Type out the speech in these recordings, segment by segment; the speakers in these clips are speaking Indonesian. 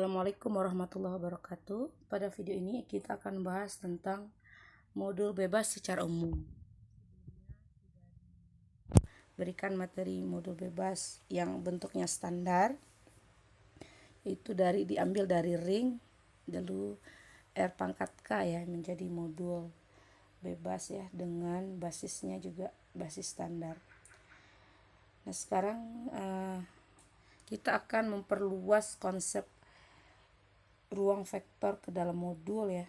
Assalamualaikum warahmatullahi wabarakatuh. Pada video ini kita akan bahas tentang modul bebas secara umum. Berikan materi modul bebas yang bentuknya standar, itu diambil dari ring, lalu R pangkat K ya, menjadi modul bebas ya, dengan basisnya juga basis standar. Nah sekarang kita akan memperluas konsep ruang vektor ke dalam modul ya,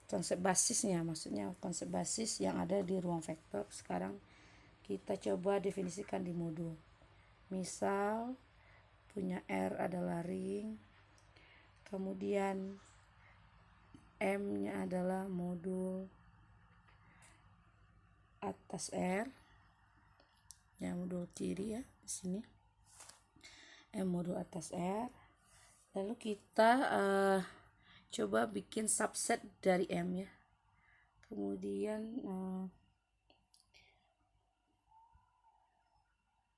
konsep basisnya, maksudnya konsep basis yang ada di ruang vektor. Sekarang kita coba definisikan di modul. Misal punya R adalah ring, kemudian M nya adalah modul atas R ya, modul kiri ya di sini, M modul atas R. Lalu kita coba bikin subset dari M ya. Kemudian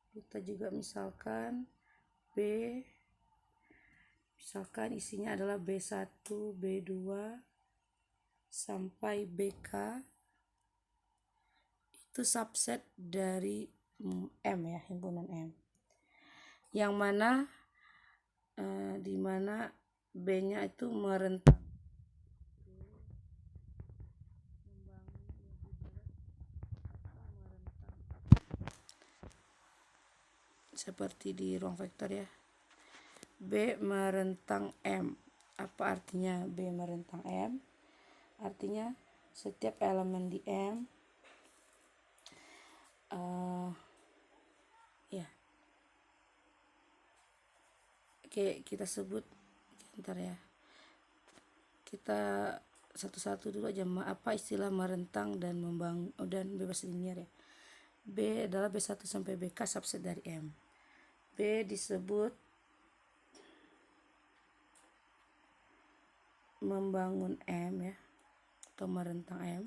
kita juga misalkan misalkan isinya adalah B1, B2 sampai BK, itu subset dari M ya, himpunan M, yang mana dimana B nya itu merentang seperti di ruang vektor ya. B merentang M. Apa artinya B merentang M? Artinya setiap elemen di M ya. Oke, kita sebut bentar ya. Kita satu-satu dulu aja, apa istilah merentang dan membangun dan bebas linier ya. B adalah B1 sampai BK subset dari M. B disebut membangun M ya, atau merentang M.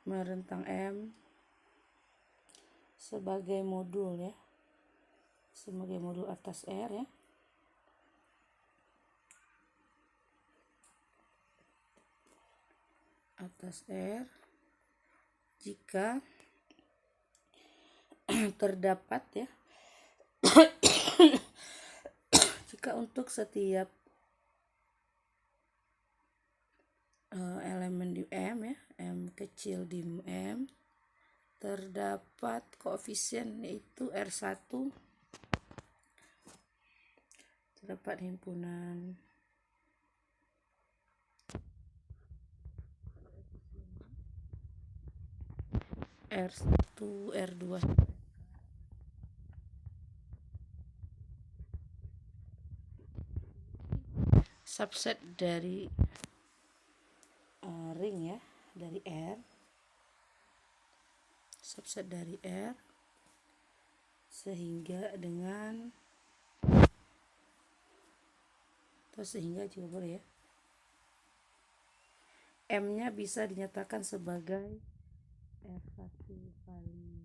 Merentang M sebagai modul ya, sebagai modul atas R ya. Atas R jika terdapat ya jika untuk setiap elemen di M ya, M kecil di M, terdapat koefisien yaitu R1, terdapat himpunan R1, R2 subset dari ring ya, dari R, subset dari R, sehingga juga boleh ya, M nya bisa dinyatakan sebagai R1 kali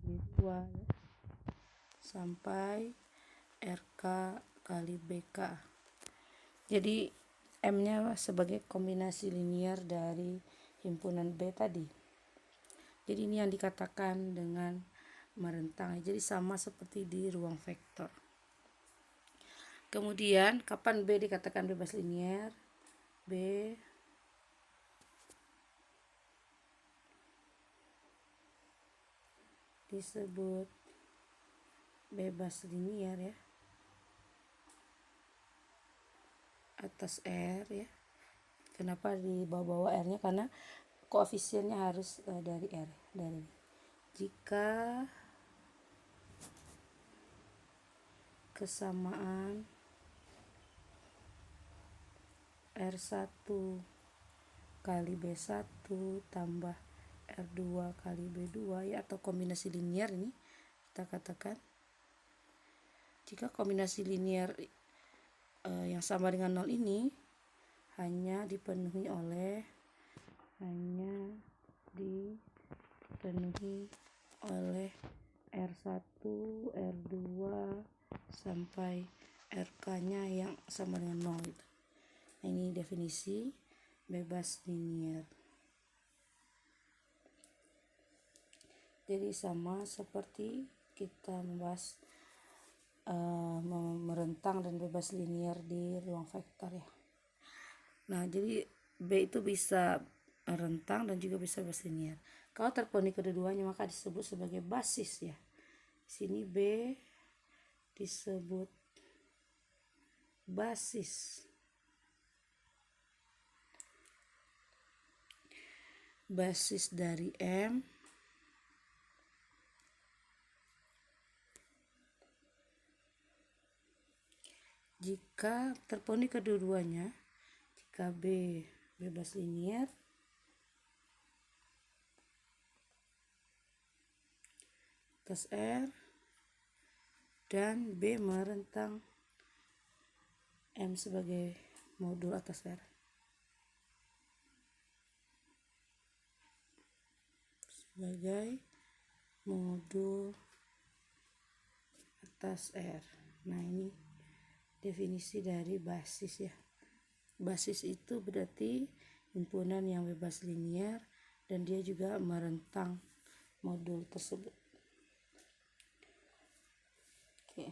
B2 ya, sampai RK kali BK. Jadi M nya sebagai kombinasi linier dari himpunan B tadi. Jadi ini yang dikatakan dengan merentang. Jadi sama seperti di ruang vektor. Kemudian kapan B dikatakan bebas linier? B disebut bebas linier ya, atas R ya. Kenapa dibawa-bawa R nya? Karena koefisiennya harus dari R, dari jika kesamaan R1 kali B1 tambah R2 kali B2 ya, atau kombinasi linier ini kita katakan. Jika kombinasi linier yang sama dengan 0 ini hanya dipenuhi oleh R1, R2 sampai RK-nya yang sama dengan 0 itu. Nah, ini definisi bebas linier. Jadi sama seperti kita membahas merentang dan bebas linier di ruang vektor ya. Nah, jadi B itu bisa rentang dan juga bisa bebas linier. Kalau terpenuhi kedua-duanya maka disebut sebagai basis ya. Di sini B disebut basis. Basis dari M jika terpenuhi kedua-duanya. Jika B bebas linier atas R dan B merentang M sebagai modul atas R. Sebagai modul atas R. Nah, ini definisi dari basis ya. Basis itu berarti himpunan yang bebas linier dan dia juga merentang modul tersebut. Oke.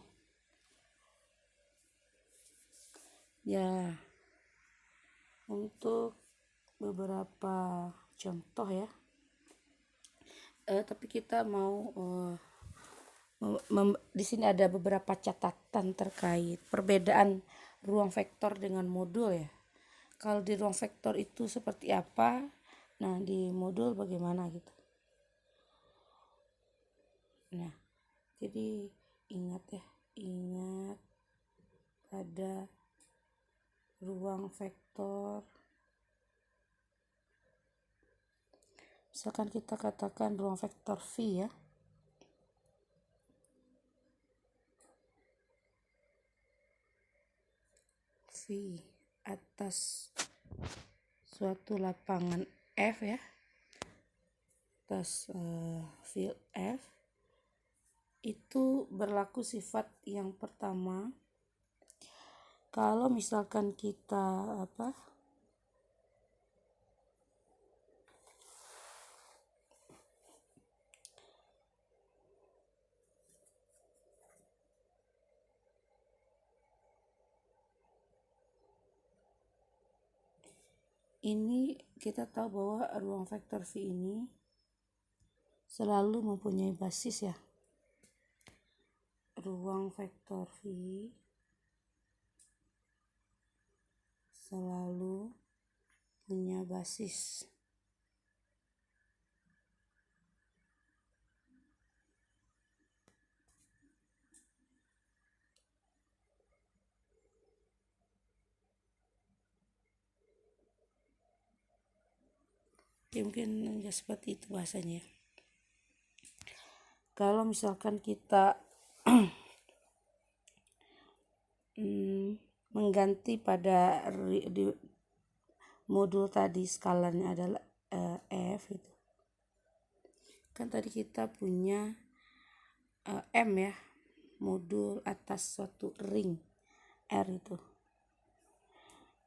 Ya, untuk beberapa contoh ya. Tapi kita mau di sini ada beberapa catatan terkait perbedaan ruang vektor dengan modul ya. Kalau di ruang vektor itu seperti apa, nah di modul bagaimana gitu. Nah, jadi ingat pada ruang vektor. Misalkan kita katakan ruang vektor V ya. V atas suatu lapangan F ya. Atas field F itu berlaku sifat yang pertama. Kalau misalkan kita ini kita tahu bahwa ruang vektor V ini selalu mempunyai basis ya. Ruang vektor V selalu punya basis. Ya, mungkin enggak seperti itu bahasanya. Kalau misalkan kita mengganti pada di modul tadi skalanya adalah F itu. Kan tadi kita punya M ya, modul atas suatu ring R itu.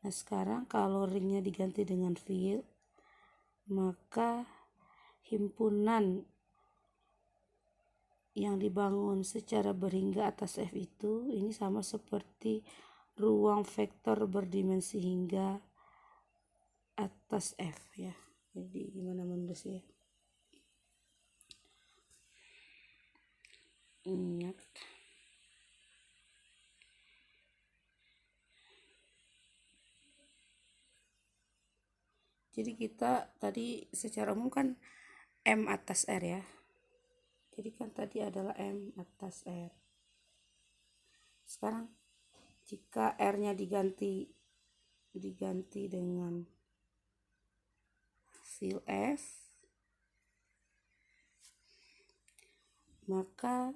Nah, sekarang kalau ringnya diganti dengan field, maka himpunan yang dibangun secara berhingga atas F itu ini sama seperti ruang vektor berdimensi hingga atas F ya. Jadi gimana menulisnya? Ingat. Jadi kita tadi secara umum kan M atas R ya. Jadi kan tadi adalah M atas R. Sekarang jika R-nya diganti dengan field F, maka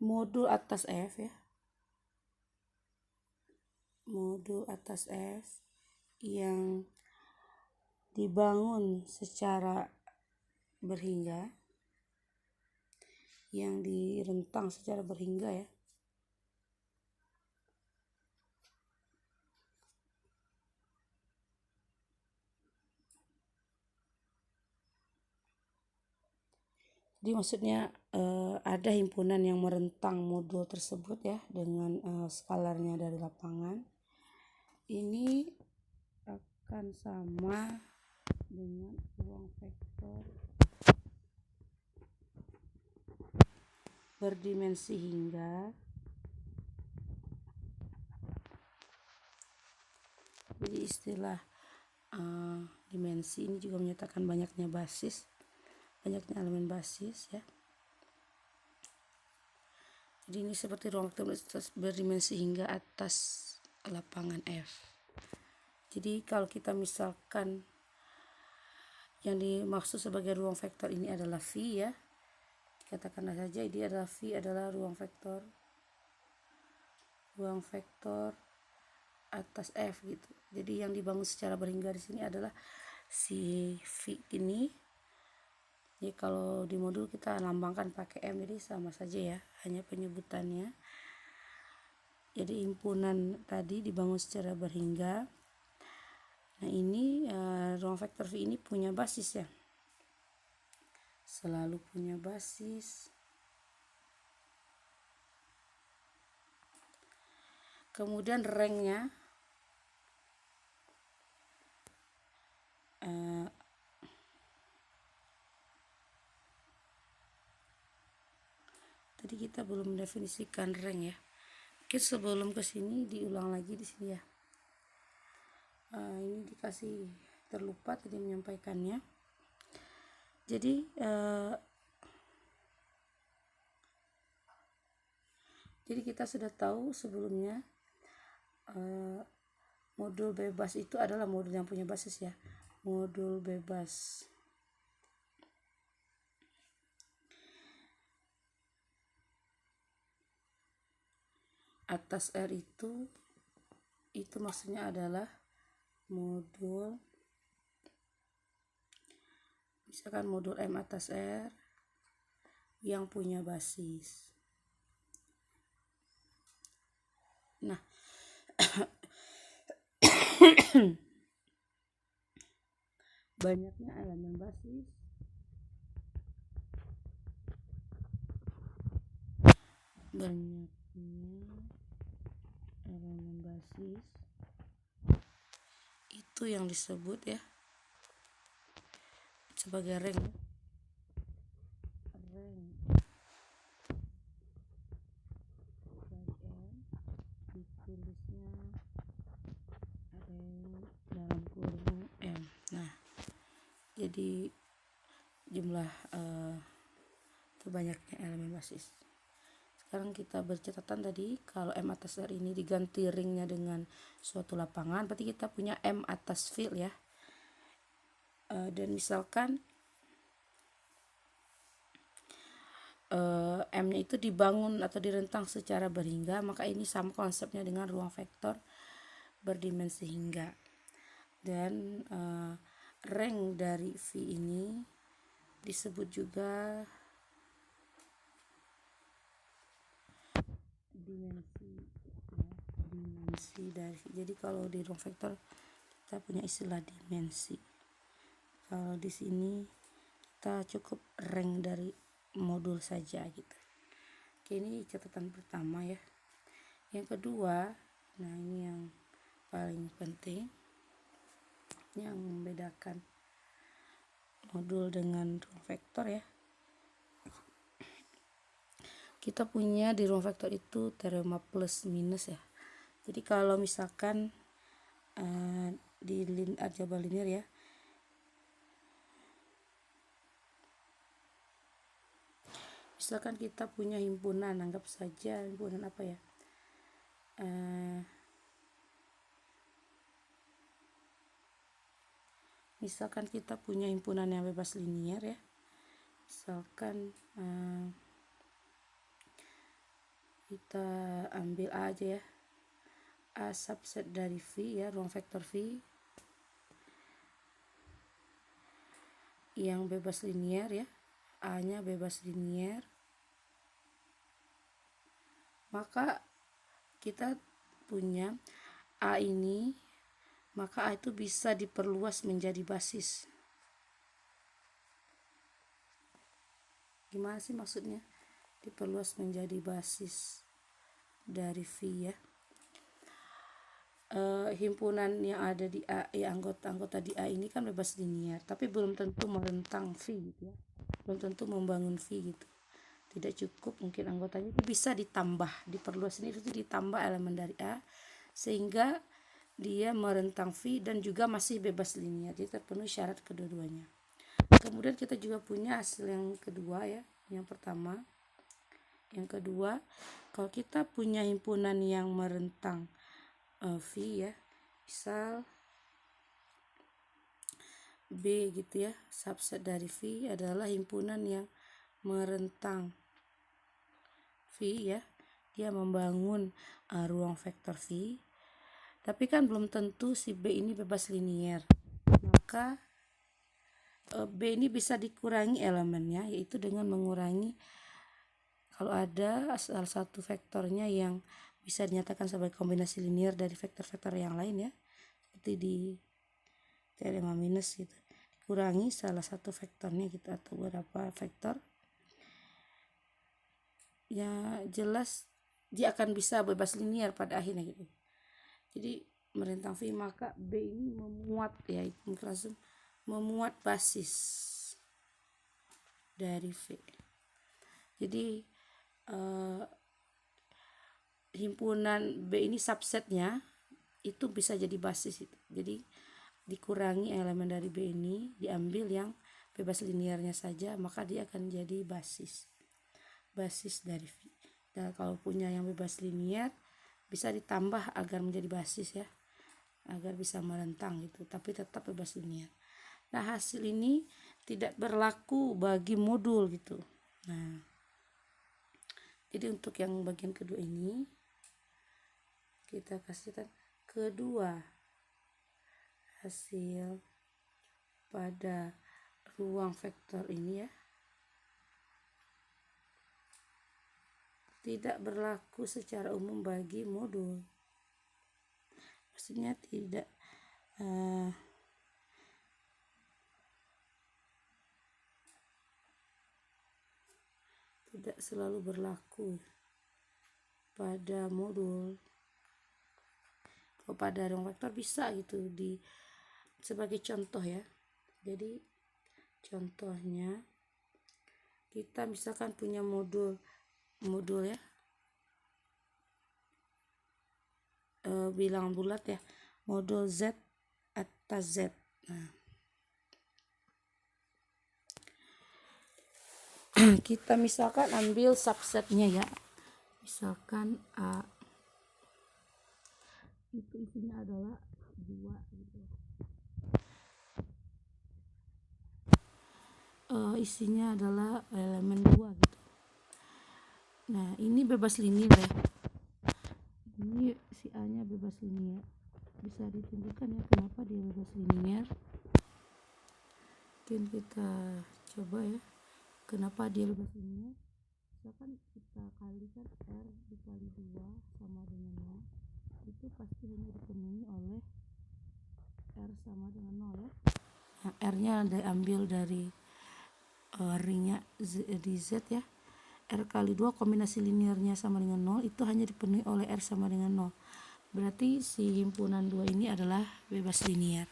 modul atas F ya, modul atas F yang dibangun secara berhingga, yang direntang secara berhingga ya. Jadi maksudnya ada himpunan yang merentang modul tersebut ya dengan skalarnya dari lapangan. Ini akan sama dengan ruang vektor berdimensi hingga jadi istilah dimensi ini juga menyatakan banyaknya basis, banyaknya elemen basis ya. Jadi ini seperti ruang vektor berdimensi hingga atas lapangan F. Jadi kalau kita misalkan yang dimaksud sebagai ruang vektor ini adalah V ya, katakanlah saja ini adalah V adalah ruang vektor atas F gitu. Jadi yang dibangun secara berhingga di sini adalah si V ini. Jadi kalau di modul kita lambangkan pakai M, jadi sama saja ya, hanya penyebutannya. Jadi himpunan tadi dibangun secara berhingga. Nah ini ruang vektor V ini punya basis ya, selalu punya basis. Kemudian ranknya tadi kita belum mendefinisikan rank ya. Mungkin sebelum ke sini diulang lagi di sini ya. Ini dikasih terlupa tadi menyampaikannya. Jadi kita sudah tahu sebelumnya modul bebas itu adalah modul yang punya basis ya. Modul bebas atas R itu maksudnya adalah modul, misalkan modul M atas R yang punya basis. Nah banyaknya elemen basis itu yang disebut ya sebagai rank. Ditulisnya rank dalam kurung M. Nah jadi jumlah terbanyaknya elemen basis. Sekarang kita bercatatan tadi kalau M atas R ini diganti ringnya dengan suatu lapangan, berarti kita punya M atas field ya. Dan misalkan M-nya itu dibangun atau direntang secara berhingga, maka ini sama konsepnya dengan ruang vektor berdimensi hingga. Dan rank dari V ini disebut juga dimensi dari. Jadi kalau di ruang vektor kita punya istilah dimensi. Kalau di sini kita cukup rank dari modul saja gitu. Oke, ini catatan pertama ya. Yang kedua, nah ini yang paling penting, yang membedakan modul dengan ruang vektor ya. Kita punya di ruang vektor itu teorema plus minus ya. Jadi kalau misalkan di aljabar linear ya, misalkan kita punya himpunan, anggap saja himpunan apa ya, misalkan kita punya himpunan yang bebas linear ya, misalkan Kita ambil A aja ya, A subset dari V ya, ruang vektor V yang bebas linier ya, A nya bebas linier, maka kita punya A ini, maka A itu bisa diperluas menjadi basis. Gimana sih maksudnya diperluas menjadi basis dari V ya? Himpunan yang ada di A, anggota-anggota di A ini kan bebas linier, tapi belum tentu merentang V gitu ya, belum tentu membangun V gitu. Tidak cukup, mungkin anggotanya itu bisa ditambah, diperluas ini itu ditambah elemen dari A sehingga dia merentang V dan juga masih bebas linier, jadi terpenuhi syarat kedua-duanya. Kemudian kita juga punya hasil yang kedua ya, yang pertama. Yang kedua, kalau kita punya himpunan yang merentang V ya, misal B gitu ya, subset dari V adalah himpunan yang merentang V ya, dia membangun ruang vektor V, tapi kan belum tentu si B ini bebas linier, maka B ini bisa dikurangi elemennya, yaitu dengan mengurangi kalau ada salah satu vektornya yang bisa dinyatakan sebagai kombinasi linier dari vektor-vektor yang lain ya, seperti di teorem minus gitu, dikurangi salah satu vektornya gitu atau beberapa vektor, ya jelas dia akan bisa bebas linier pada akhirnya gitu. Jadi merentang V, maka B ini memuat ya, langsung memuat basis dari V. Jadi himpunan B ini subsetnya itu bisa jadi basis itu. Jadi dikurangi elemen dari B ini, diambil yang bebas liniernya saja, maka dia akan jadi basis dari V. Dan kalau punya yang bebas linier bisa ditambah agar menjadi basis ya, agar bisa merentang gitu, tapi tetap bebas linier. Nah, hasil ini tidak berlaku bagi modul gitu. Nah, jadi untuk yang bagian kedua ini kita kasihkan kedua hasil pada ruang vektor ini ya, tidak berlaku secara umum bagi modul. Maksudnya tidak selalu berlaku pada modul. Kalau pada ruang vektor bisa gitu, sebagai contoh ya. Jadi contohnya kita misalkan punya modul ya, bilangan bulat ya, modul Z atas Z. Nah, kita misalkan ambil subsetnya ya, misalkan A itu isinya adalah 2 gitu. Isinya adalah elemen 2 gitu. Nah, ini bebas linier ya. Ini si A nya bebas linier. Bisa ditunjukkan ya kenapa dia bebas linier. Mungkin kita coba ya, kenapa dia bebas linier. Misalkan kita kalikan R dikali 2 sama dengan 0, itu pasti hanya dipenuhi oleh R sama dengan 0 ya. Nah, R nya diambil dari ringnya di Z ya. R kali 2 kombinasi liniernya sama dengan 0, itu hanya dipenuhi oleh R sama dengan 0. Berarti si himpunan 2 ini adalah bebas linier.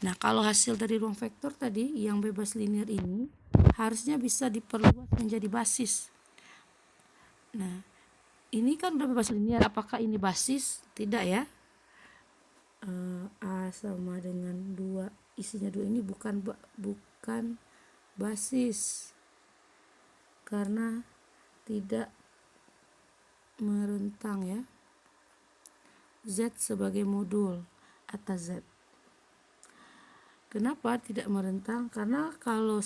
Nah, kalau hasil dari ruang vektor tadi yang bebas linier ini harusnya bisa diperluas menjadi basis. Nah, ini kan udah bebas linier, apakah ini basis? Tidak ya. A sama dengan 2, isinya 2 ini bukan basis karena tidak merentang ya. Z sebagai modul atas Z. Kenapa tidak merentang? Karena kalau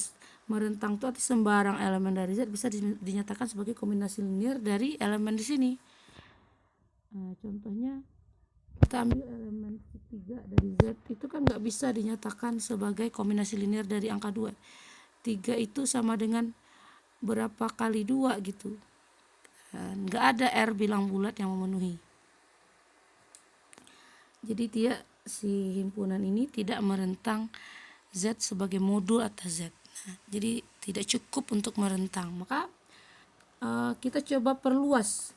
merentang itu arti sembarang elemen dari Z bisa dinyatakan sebagai kombinasi linear dari elemen di sini. Nah, contohnya kita ambil elemen 3 dari Z, itu kan nggak bisa dinyatakan sebagai kombinasi linear dari angka 2. 3 itu sama dengan berapa kali 2 gitu. Nggak ada R bilang bulat yang memenuhi. Jadi dia si himpunan ini tidak merentang Z sebagai modul atas Z. Nah, jadi tidak cukup untuk merentang. Maka kita coba perluas.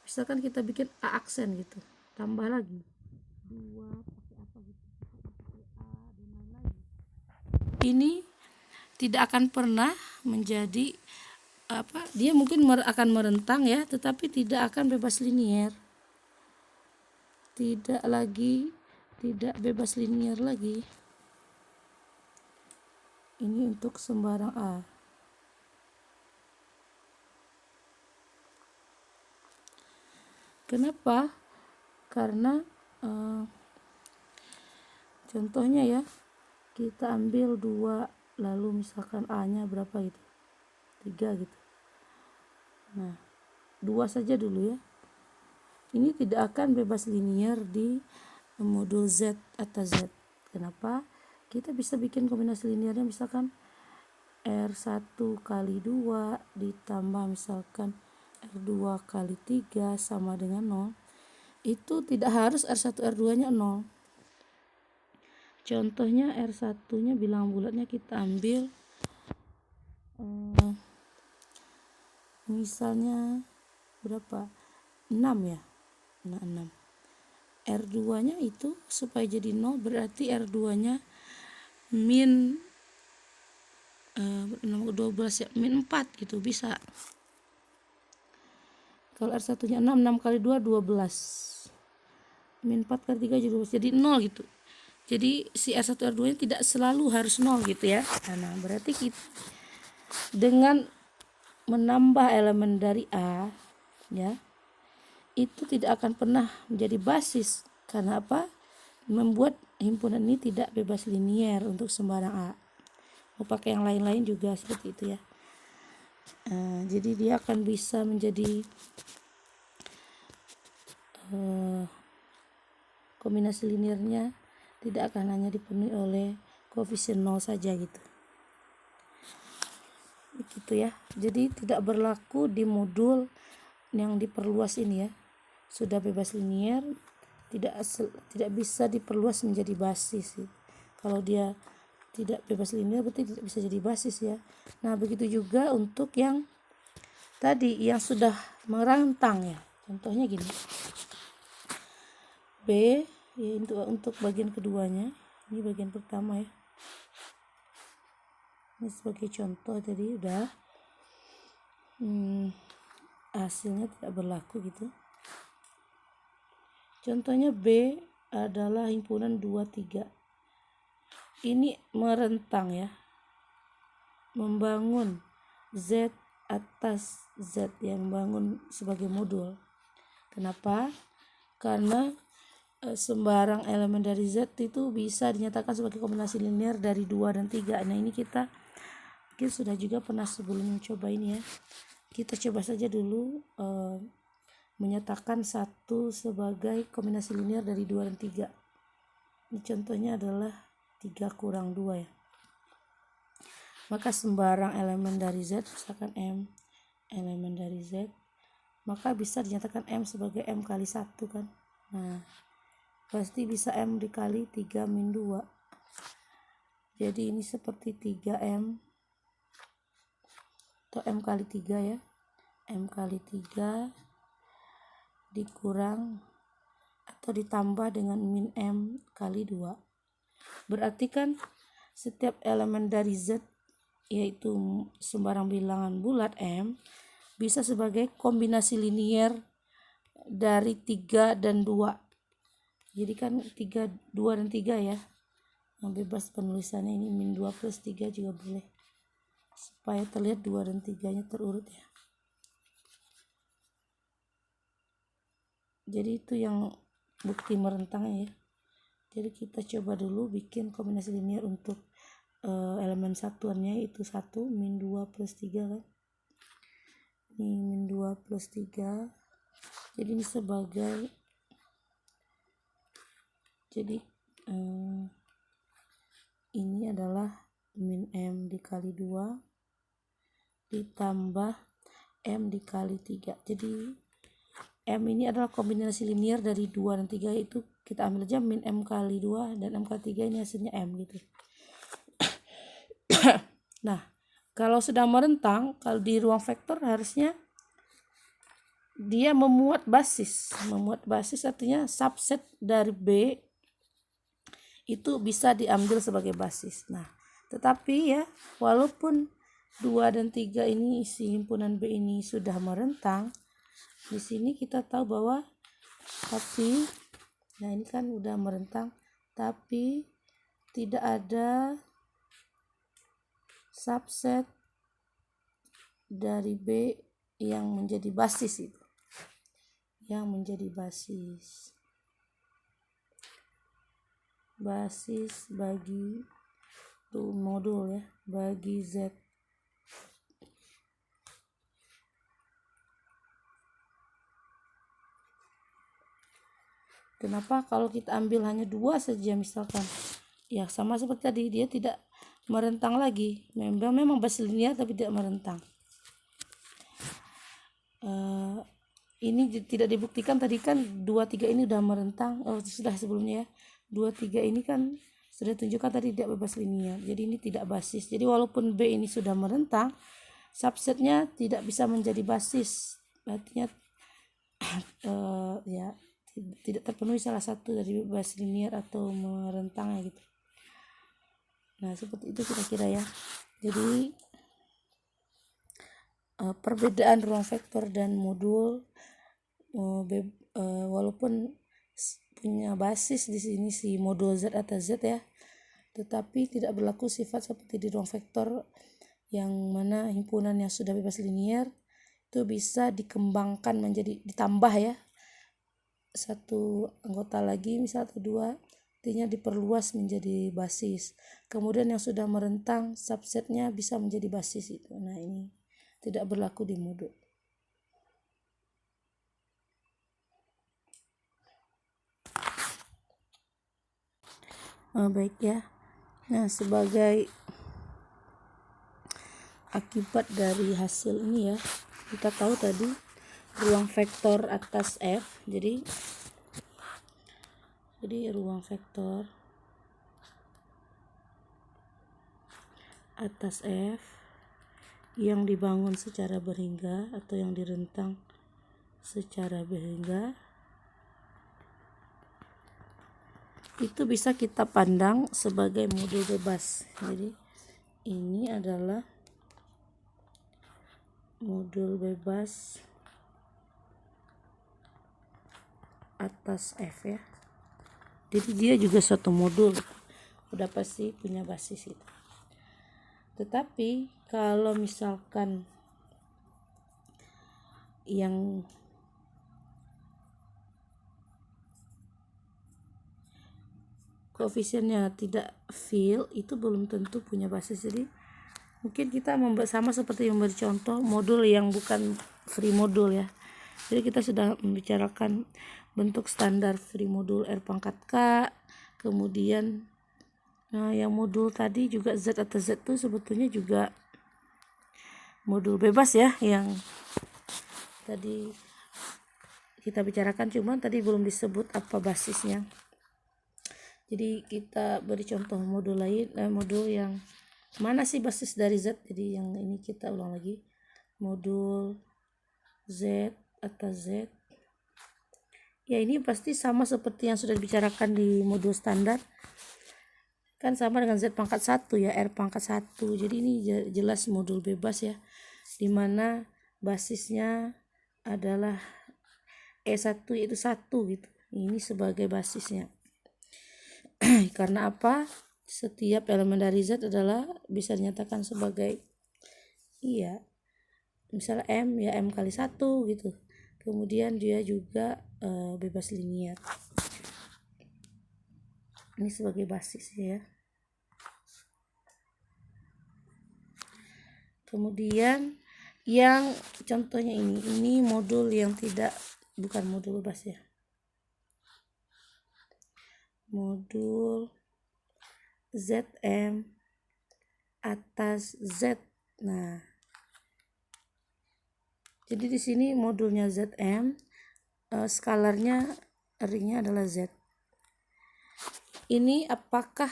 Misalkan kita bikin A aksen gitu, tambah lagi 2 pakai apa gitu, pakai A dan lain-lain. Ini tidak akan pernah menjadi dia mungkin akan merentang ya, tetapi tidak akan bebas linier. Tidak bebas linier lagi. Ini untuk sembarang A. Kenapa? Karena contohnya ya, kita ambil 2, lalu misalkan A nya berapa gitu, 3 gitu. Nah, 2 saja dulu ya. Ini tidak akan bebas linier di modul Z atas Z. Kenapa? Kita bisa bikin kombinasi linearnya misalkan R1 kali 2 ditambah misalkan R2 kali 3 sama dengan 0. Itu tidak harus R1 R2 nya 0. Contohnya R1 nya bilangan bulatnya kita ambil misalnya berapa? 6 ya. Nah, 6. R2 nya itu supaya jadi 0 berarti R2 nya min 12 ya, min 4 gitu bisa. Kalau R1 nya 6, 6 kali 2 12, min 4 kali 3 jadi 12, jadi 0 gitu. Jadi si R1 R2 nya tidak selalu harus 0 gitu ya. Nah, berarti kita dengan menambah elemen dari A ya, itu tidak akan pernah menjadi basis. Karena apa? Membuat himpunan ini tidak bebas linier untuk sembarang A. Mau pakai yang lain-lain juga seperti itu ya. Jadi dia akan bisa menjadi kombinasi linearnya tidak akan hanya dipenuhi oleh koefisien 0 saja gitu. Begitu ya. Jadi tidak berlaku di modul yang diperluas ini ya. Sudah bebas linier, tidak bisa diperluas menjadi basis gitu. Kalau dia tidak bebas linier berarti tidak bisa jadi basis ya. Nah, begitu juga untuk yang tadi yang sudah merentang ya. Contohnya gini. B ya, untuk bagian keduanya, ini bagian pertama ya. Ini sebagai contoh tadi udah hasilnya tidak berlaku gitu. Contohnya B adalah himpunan 2, 3. Ini merentang ya, membangun Z atas Z, yang membangun sebagai modul. Kenapa? Karena sembarang elemen dari Z itu bisa dinyatakan sebagai kombinasi linear dari 2 dan 3. Nah, ini kita mungkin sudah juga pernah sebelum mencoba ini ya. Kita coba saja dulu menyatakan satu sebagai kombinasi linear dari 2 dan 3. Ini contohnya adalah 3 kurang 2 ya. Maka sembarang elemen dari Z, misalkan M elemen dari Z, maka bisa dinyatakan M sebagai M kali 1 kan. Nah, pasti bisa M dikali 3 min 2. Jadi ini seperti 3M atau M kali 3 ya. M kali 3 dikurang atau ditambah dengan min M kali 2. Berarti kan setiap elemen dari Z, yaitu sembarang bilangan bulat M, bisa sebagai kombinasi linear dari 3 dan 2. Jadi kan 3, 2 dan 3 ya. Bebas penulisannya, ini min 2 plus 3 juga boleh. Supaya terlihat 2 dan 3-nya terurut ya. Jadi itu yang bukti merentangnya ya. Jadi kita coba dulu bikin kombinasi linear untuk elemen satuannya, itu 1 min 2 plus 3 kan. Ini min 2 plus 3. Jadi ini sebagai, jadi ini adalah min M dikali 2 ditambah M dikali 3. Jadi M ini adalah kombinasi linear dari 2 dan 3, itu kita ambil aja min M kali 2 dan M kali 3, ini hasilnya M gitu. Nah, kalau sedang merentang, kalau di ruang vektor harusnya dia memuat basis. Memuat basis artinya subset dari B itu bisa diambil sebagai basis. Nah, tetapi ya, walaupun 2 dan 3 ini isi himpunan B ini sudah merentang, di sini kita tahu bahwa tapi, nah ini kan udah merentang, tapi tidak ada subset dari B yang menjadi basis itu. Yang menjadi basis bagi tuh modul ya, bagi Z. Kenapa? Kalau kita ambil hanya 2 saja misalkan, ya sama seperti tadi, dia tidak merentang lagi. Memang basis linear tapi tidak merentang. Ini tidak dibuktikan tadi kan 2, 3 ini udah merentang, sudah sebelumnya ya. 2, 3 ini kan sudah tunjukkan tadi tidak bebas linear. Jadi ini tidak basis. Jadi walaupun B ini sudah merentang, subsetnya tidak bisa menjadi basis. Artinya ya tidak terpenuhi salah satu dari bebas linear atau merentangnya gitu. Nah, seperti itu kira-kira ya. Jadi perbedaan ruang vektor dan modul walaupun punya basis di sini si modul Z atau Z ya, tetapi tidak berlaku sifat seperti di ruang vektor yang mana himpunan yang sudah bebas linear itu bisa dikembangkan menjadi, ditambah ya, satu anggota lagi misal atau 2, artinya diperluas menjadi basis. Kemudian yang sudah merentang subsetnya bisa menjadi basis itu. Nah, ini tidak berlaku di modul. Baik ya. Nah, sebagai akibat dari hasil ini ya, kita tahu tadi ruang vektor atas F. Jadi ruang vektor atas F yang dibangun secara berhingga atau yang direntang secara berhingga itu bisa kita pandang sebagai modul bebas. Jadi ini adalah modul bebas atas F ya. Jadi dia juga suatu modul, udah pasti punya basis itu. Tetapi kalau misalkan yang koefisiennya tidak fill, itu belum tentu punya basis. Jadi mungkin kita sama seperti yang memberi contoh modul yang bukan free modul ya. Jadi kita sudah membicarakan bentuk standar free modul R pangkat K, kemudian yang modul tadi juga Z atau Z itu sebetulnya juga modul bebas ya, yang tadi kita bicarakan, cuman tadi belum disebut apa basisnya. Jadi kita beri contoh modul lain, modul yang mana sih basis dari Z. Jadi yang ini kita ulang lagi, modul Z atau Z ya, ini pasti sama seperti yang sudah dibicarakan di modul standar kan, sama dengan Z pangkat 1 ya, R pangkat 1. Jadi ini jelas modul bebas ya, dimana basisnya adalah E1 yaitu 1 gitu. Ini sebagai basisnya. Karena apa? Setiap elemen dari Z adalah bisa dinyatakan sebagai misalnya M ya, M kali 1 gitu. Kemudian dia juga bebas linear. Ini sebagai basis ya. Kemudian yang contohnya ini modul yang bukan modul bebas ya. Modul ZM atas Z. Nah, jadi di sini modulnya ZM, skalarnya ringnya adalah Z. Ini apakah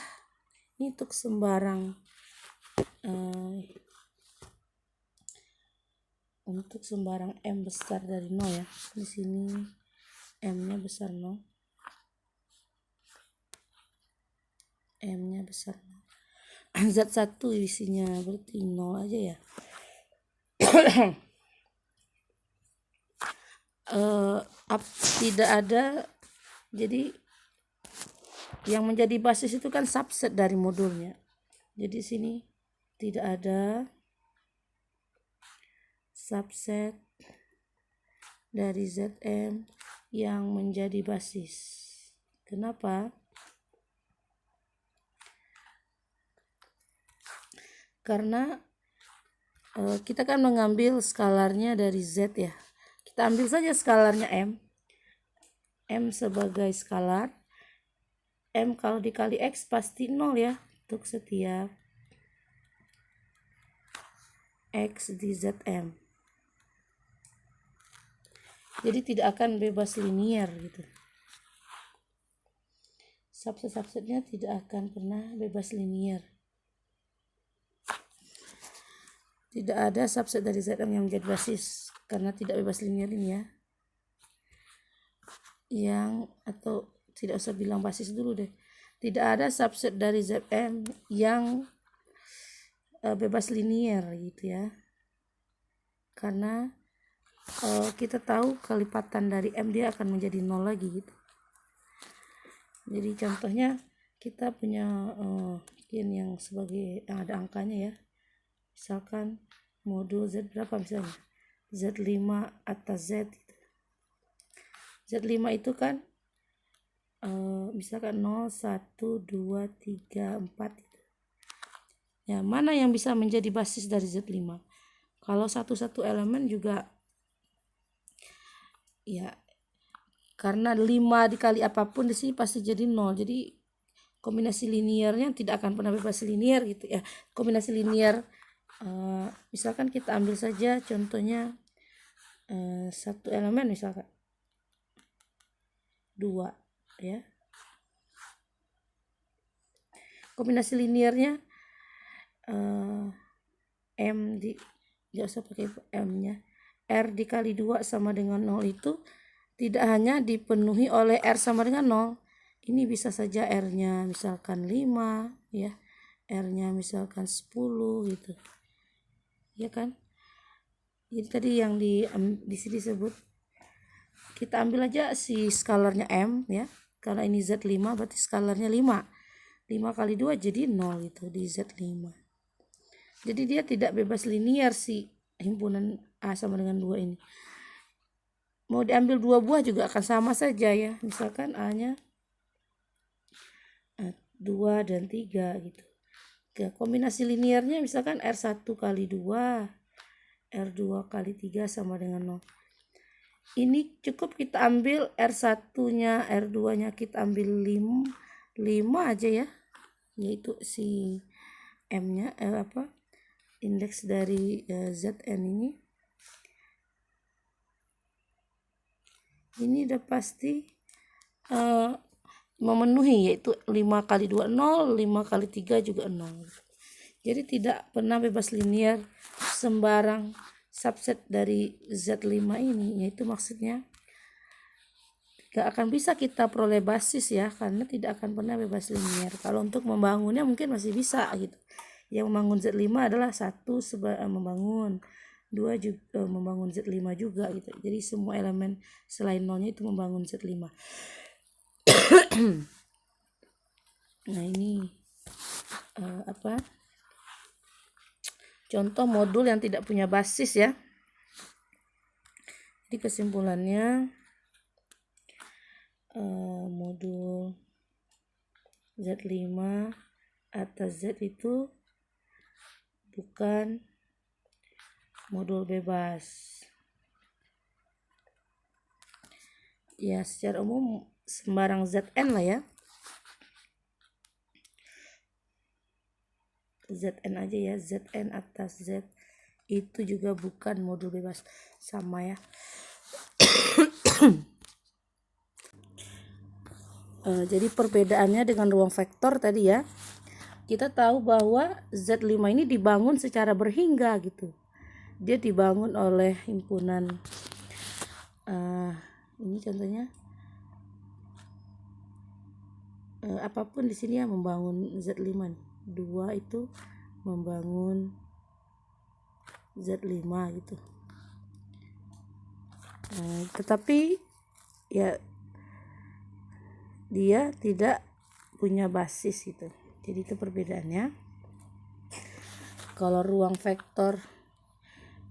ini untuk sembarang untuk sembarang M besar dari 0 ya. Di sini M-nya besar 0. M-nya besar 0. Z1 isinya berarti 0 aja ya. Tidak ada, jadi yang menjadi basis itu kan subset dari modulnya. Jadi sini tidak ada subset dari ZM yang menjadi basis. Kenapa? Karena kita kan mengambil skalarnya dari Z ya. Kita ambil saja skalarnya M. M sebagai skalar. M kalau dikali X pasti 0 ya. Untuk setiap X di ZM. Jadi tidak akan bebas linier gitu. Subset-subsetnya tidak akan pernah bebas linier. Tidak ada subset dari ZM yang menjadi basis karena tidak bebas linier ini ya. Atau tidak usah bilang basis dulu deh. Tidak ada subset dari ZM yang bebas linier gitu ya. Karena kita tahu kelipatan dari M dia akan menjadi 0 lagi gitu. Jadi contohnya kita punya mungkin yang sebagai yang ada angkanya ya. Misalkan modul Z berapa misalnya? Z5 atas Z gitu. Z5 itu kan misalkan 0, 1, 2, 3, 4 gitu. Ya, mana yang bisa menjadi basis dari Z5? Kalau satu-satu elemen juga ya, karena 5 dikali apapun di sini pasti jadi 0. Jadi kombinasi liniernya tidak akan pernah bebas linier gitu ya. Kombinasi linier misalkan kita ambil saja contohnya satu elemen misalkan 2 ya. Kombinasi liniernya M nggak usah pakai M-nya. R dikali 2 sama dengan 0 itu tidak hanya dipenuhi oleh R sama dengan 0. Ini bisa saja R-nya misalkan 5 ya. R-nya misalkan 10 gitu. Ya kan? Jadi tadi yang di sini disebut, kita ambil aja si skalarnya M ya. Karena ini Z5 berarti skalarnya 5. 5 kali 2 jadi 0 gitu di Z5. Jadi dia tidak bebas linier si himpunan A sama dengan 2 ini. Mau diambil 2 buah juga akan sama saja ya. Misalkan A-nya 2 dan 3 gitu. Kombinasi liniernya misalkan R1 kali 2, R2 kali 3 sama dengan 0. Ini cukup kita ambil R1-nya, R2-nya kita ambil 5 aja ya. Yaitu si M-nya indeks dari Zn ini. Ini udah pasti memenuhi, yaitu 5 kali 2 0, 5 kali 3 juga 0. Jadi tidak pernah bebas linier sembarang subset dari Z5 ini, yaitu maksudnya gak akan bisa kita peroleh basis ya, karena tidak akan pernah bebas linier. Kalau untuk membangunnya mungkin masih bisa gitu. Yang membangun Z5 adalah satu membangun, 2 juga membangun Z5 juga gitu. Jadi semua elemen selain 0-nya itu membangun Z5. Nah ini contoh modul yang tidak punya basis ya. Jadi kesimpulannya modul Z5 atas Z itu bukan modul bebas. Ya, secara umum sembarang Zn lah ya. Zn aja ya, Zn atas Z itu juga bukan modul bebas. Sama ya. Jadi perbedaannya dengan ruang vektor tadi ya, kita tahu bahwa Z5 ini dibangun secara berhingga gitu. Dia dibangun oleh himpunan ini contohnya apapun di sini ya, membangun Z5 nih. 2 itu membangun Z5 gitu. Tetapi ya dia tidak punya basis gitu. Jadi itu perbedaannya. Kalau ruang vektor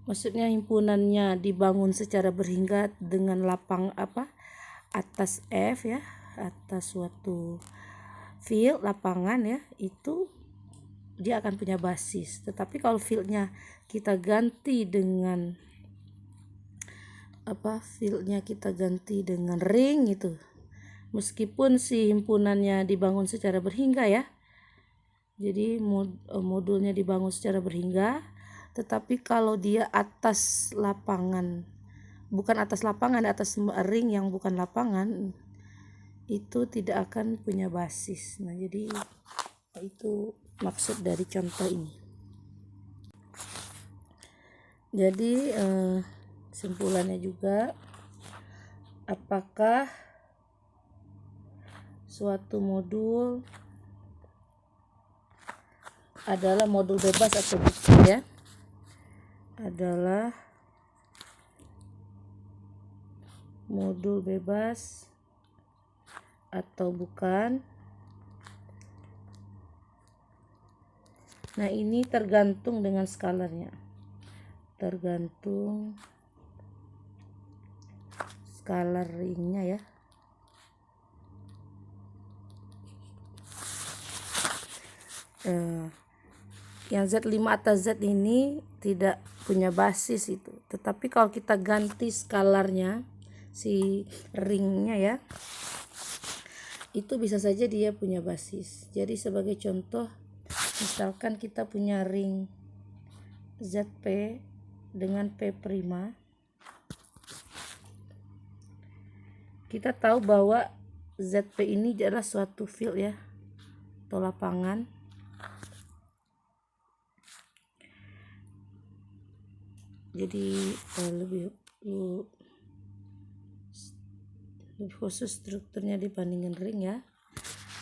maksudnya himpunannya dibangun secara berhingga dengan lapang atas F ya, atas suatu field lapangan ya, itu dia akan punya basis. Tetapi kalau fieldnya kita ganti dengan ring itu, meskipun si himpunannya dibangun secara berhingga ya, jadi modulnya dibangun secara berhingga, tetapi kalau dia atas lapangan, bukan atas lapangan, atas ring yang bukan lapangan, itu tidak akan punya basis. Nah, jadi itu maksud dari contoh ini. Jadi kesimpulannya juga, apakah suatu modul adalah modul bebas atau bukan ya? Adalah modul bebas atau bukan. Nah, ini tergantung dengan skalarnya. Tergantung skalar ringnya ya. Yang Z5 atas Z ini tidak punya basis itu. Tetapi kalau kita ganti skalarnya, si ringnya ya, itu bisa saja dia punya basis. Jadi sebagai contoh, misalkan kita punya ring ZP dengan P', kita tahu bahwa ZP ini adalah suatu field ya, atau lapangan. Jadi lebih khusus strukturnya dibandingin ring ya.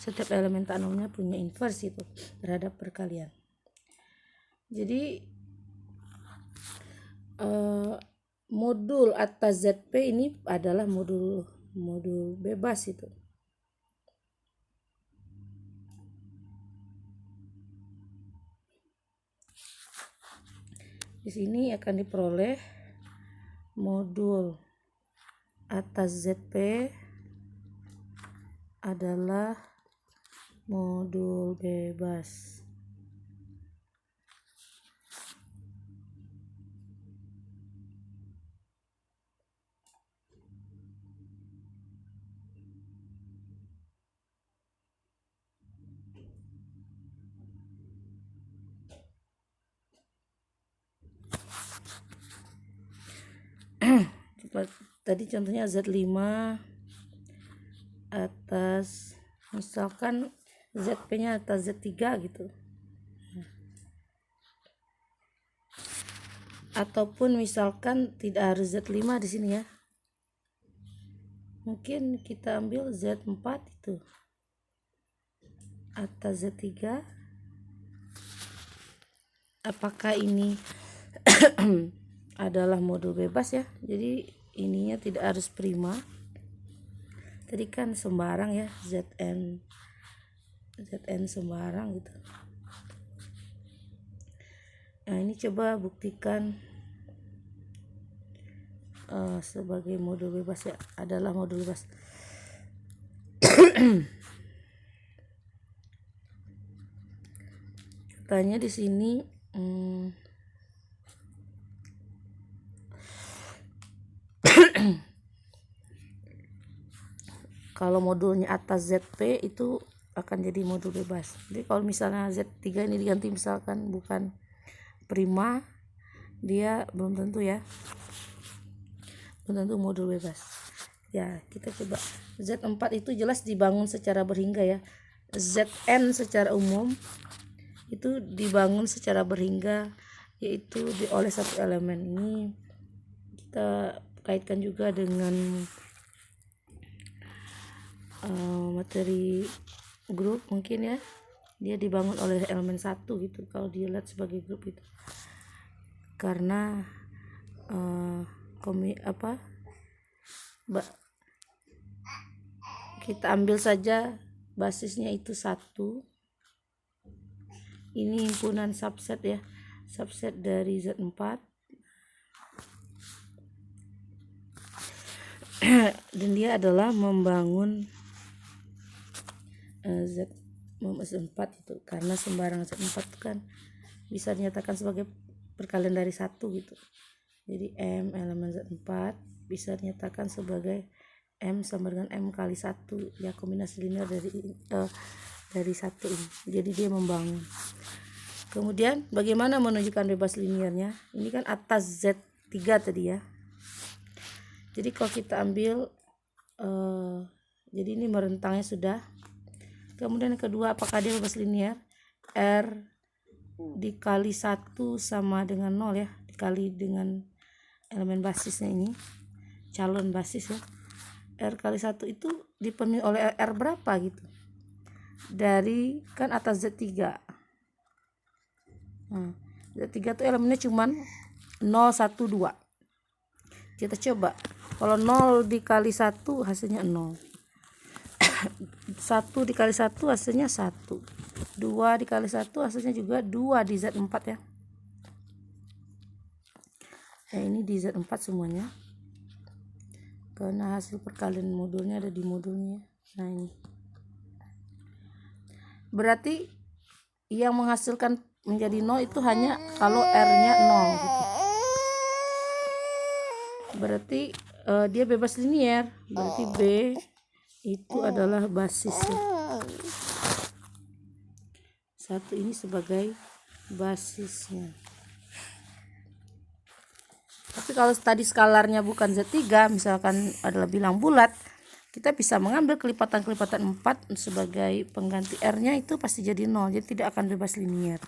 Setiap elemen tanamnya punya inversi itu terhadap perkalian. Jadi modul atas ZP ini adalah modul bebas itu. Di sini akan diperoleh modul atas ZP adalah modul bebas. Tadi contohnya Z5 atas, misalkan ZP-nya atas Z3 gitu. Ataupun misalkan tidak harus Z5 di sini ya. Mungkin kita ambil Z4 itu atas Z3. Apakah ini adalah modul bebas ya? Jadi ininya tidak harus prima. Tadi kan sembarang ya, Zn sembarang gitu. Nah, ini coba buktikan sebagai modul bebas ya, adalah modul bebas. katanya di sini kalau modulnya atas ZP itu akan jadi modul bebas. Jadi kalau misalnya Z3 ini diganti misalkan bukan prima, dia belum tentu ya, belum tentu modul bebas ya. Kita coba Z4 itu jelas dibangun secara berhingga ya. Zn secara umum itu dibangun secara berhingga, yaitu oleh satu elemen. Ini kita kaitkan juga dengan materi grup mungkin ya, dia dibangun oleh elemen satu gitu kalau dilihat sebagai grup itu, karena kita ambil saja basisnya itu satu. Ini himpunan subset ya, subset dari Z4 dan dia adalah membangun Z4 itu, karena sembarang Z4 itu kan bisa dinyatakan sebagai perkalian dari satu gitu. Jadi M elemen Z4 bisa dinyatakan sebagai M sama dengan M kali 1 ya, kombinasi linear dari satu ini. Jadi dia membangun. Kemudian bagaimana menunjukkan bebas linearnya? Ini kan atas Z3 tadi ya. Jadi kalau kita ambil jadi ini merentangnya sudah. Kemudian yang kedua, apakah dia bebas linear? R dikali 1 sama dengan 0 ya, dikali dengan elemen basisnya ini, calon basis ya. R kali 1 itu dipenuhi oleh R berapa gitu, dari kan atas Z3. Z3 itu elemennya cuman 0, 1, 2. Kita coba, kalau 0 dikali 1 hasilnya 0, 1 dikali 1 hasilnya 1, 2 dikali 1 hasilnya juga 2 di Z4 ya. Ini di Z4 semuanya, karena hasil perkalian modulnya ada di modulnya. Nah ini berarti yang menghasilkan menjadi 0 itu hanya kalau R-nya 0 gitu. Berarti dia bebas linear, berarti B itu adalah basisnya. Satu ini sebagai basisnya. Tapi kalau tadi skalarnya bukan Z3, misalkan adalah bilang bulat, kita bisa mengambil kelipatan-kelipatan 4 sebagai pengganti R-nya, itu pasti jadi 0, jadi tidak akan bebas linear.